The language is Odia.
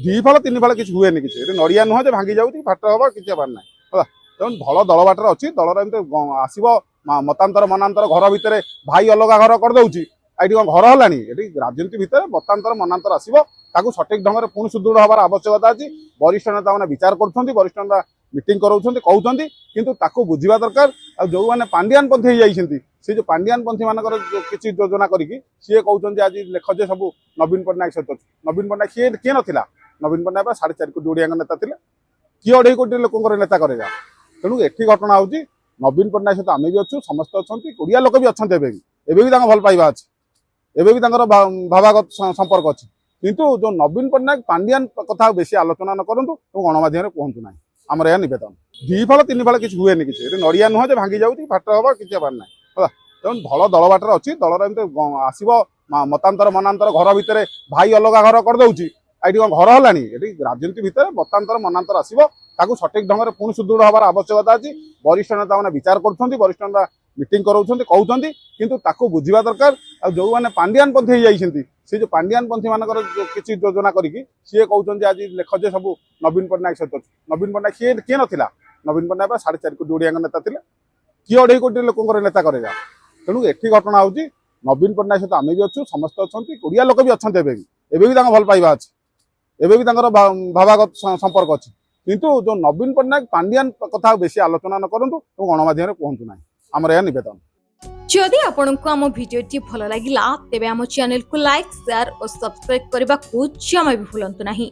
ଦି ଫଳ ତିନି ଫଳ କିଛି ହୁଏନି କିଛି ଏଠି ନଡ଼ିଆ ନୁହଁ ଯେ ଭାଙ୍ଗି ଯାଉଛି ଫାଟ ହବ କିଛି ହେବାର ନାହିଁ ହେଲା। ତେଣୁ ଭଲ ଦଳ ବାଟରେ ଅଛି ଦଳର ଏମିତି ଆସିବ ମତାନ୍ତର ମନାନ୍ତର ଘର ଭିତରେ ଭାଇ ଅଲଗା ଘର କରିଦେଉଛି। ଏଠି କ'ଣ ଘର ହେଲାଣି? ଏଠି ରାଜନୀତି ଭିତରେ ମତାନ୍ତର ମନାନ୍ତର ଆସିବ ତାକୁ ସଠିକ ଢଙ୍ଗରେ ପୁଣି ସୁଦୃଢ଼ ହେବାର ଆବଶ୍ୟକତା ଅଛି। ବରିଷ୍ଠ ନେତାମାନେ ବିଚାର କରୁଛନ୍ତି, ବରିଷ୍ଠ ନେତା ମିଟିଂ କରାଉଛନ୍ତି, କହୁଛନ୍ତି, କିନ୍ତୁ ତାକୁ ବୁଝିବା ଦରକାର। ଆଉ ଯେଉଁମାନେ ପାଣ୍ଡିଆନ ପନ୍ଥୀ ହେଇଯାଇଛନ୍ତି ସେ ଯେଉଁ ପାଣ୍ଡିଆନ ପନ୍ଥୀ ମାନଙ୍କର କିଛି ଯୋଜନା କରିକି ସିଏ କହୁଛନ୍ତି ଆଜି ଲେଖ ଯେ ସବୁ ନବୀନ ପଟ୍ଟନାୟକ ସହିତ ଅଛି। ନବୀନ ପଟ୍ଟନାୟକ କିଏ ନଥିଲା? ନବୀନ ପଟ୍ଟନାୟକ 4.5 କୋଟି ଓଡ଼ିଆଙ୍କ ନେତା ଥିଲେ। କିଏ 2.5 କୋଟି ଲୋକଙ୍କର ନେତା କରେଗା? ତେଣୁ ଏଠି ଘଟଣା ହେଉଛି ନବୀନ ପଟ୍ଟନାୟକ ସହିତ ଆମେ ବି ଅଛୁ, ସମସ୍ତେ ଅଛନ୍ତି, ଓଡ଼ିଆ ଲୋକ ବି ଅଛନ୍ତି। ଏବେ ବି ତାଙ୍କ ଭଲ ପାଇବା ଅଛି, ଏବେ ବି ତାଙ୍କର ଭାବାଗତ ସମ୍ପର୍କ ଅଛି। କିନ୍ତୁ ଯେଉଁ ନବୀନ ପଟ୍ଟନାୟକ ପାଣ୍ଡିଆନ କଥା ବେଶୀ ଆଲୋଚନା ନ କରନ୍ତୁ ଏବଂ ଗଣମାଧ୍ୟମରେ କୁହନ୍ତୁ ନାହିଁ, ଆମର ଏହା ନିବେଦନ। ଦି ଫଳ ତିନି ଫଳ କିଛି ହୁଏନି କିଛି ଏଠି ନଡ଼ିଆ ନୁହଁ ଯେ ଭାଙ୍ଗି ଯାଉଛି ଫାଟ ହବ କିଛି ହେବାର ନାହିଁ ହେଲା। ତେଣୁ ଭଲ ଦଳ ବାଟରେ ଅଛି ଦଳର ଏମିତି ଆସିବ ମତାନ୍ତର ମନାନ୍ତର ଘର ଭିତରେ ଭାଇ ଅଲଗା ଘର କରିଦେଉଛି। ଏଠି କ'ଣ ଘର ହେଲାଣି? ଏଠି ରାଜନୀତି ଭିତରେ ମତାନ୍ତର ମନାନ୍ତର ଆସିବ ତାକୁ ସଠିକ ଢଙ୍ଗରେ ପୁଣି ସୁଦୃଢ଼ ହେବାର ଆବଶ୍ୟକତା ଅଛି। ବରିଷ୍ଠ ନେତାମାନେ ବିଚାର କରୁଛନ୍ତି, ବରିଷ୍ଠ ନେତା ମିଟିଂ କରାଉଛନ୍ତି, କହୁଛନ୍ତି, କିନ୍ତୁ ତାକୁ ବୁଝିବା ଦରକାର। ଆଉ ଯେଉଁମାନେ ପାଣ୍ଡିଆନ ପନ୍ଥୀ ହେଇଯାଇଛନ୍ତି ସେ ଯେଉଁ ପାଣ୍ଡିଆନ ପନ୍ଥୀ ମାନଙ୍କର କିଛି ଯୋଜନା କରିକି ସିଏ କହୁଛନ୍ତି ଆଜି ଲେଖ ଯେ ସବୁ ନବୀନ ପଟ୍ଟନାୟକ ସହିତ ଅଛି। ନବୀନ ପଟ୍ଟନାୟକ କିଏ ନଥିଲା? ନବୀନ ପଟ୍ଟନାୟକ 4.5 କୋଟି ଓଡ଼ିଆଙ୍କ ନେତା ଥିଲେ। କିଏ 2.5 କୋଟି ଲୋକଙ୍କର ନେତା କରେଗା? ତେଣୁ ଏଠି ଘଟଣା ହେଉଛି ନବୀନ ପଟ୍ଟନାୟକ ସହିତ ଆମେ ବି ଅଛୁ, ସମସ୍ତେ ଅଛନ୍ତି, ଓଡ଼ିଆ ଲୋକ ବି ଅଛନ୍ତି। ଏବେ ବି ତାଙ୍କ ଭଲ ପାଇବା ଅଛି, ଏବେ ବି ତାଙ୍କର ଭାବାଗତ ସମ୍ପର୍କ ଅଛି। କିନ୍ତୁ ଯେଉଁ ନବୀନ ପଟ୍ଟନାୟକ ପାଣ୍ଡିଆନ କଥା ବେଶୀ ଆଲୋଚନା ନ କରନ୍ତୁ ଏବଂ ଗଣମାଧ୍ୟମରେ କୁହନ୍ତୁ ନାହିଁ, ଆମର ଏହା ନିବେଦନ। जदि आपंक आम भिडी भल लगा तेब आम चैनल को लाइक शेयर और सब्सक्राइब करने को जमा भी भूलु नहीं।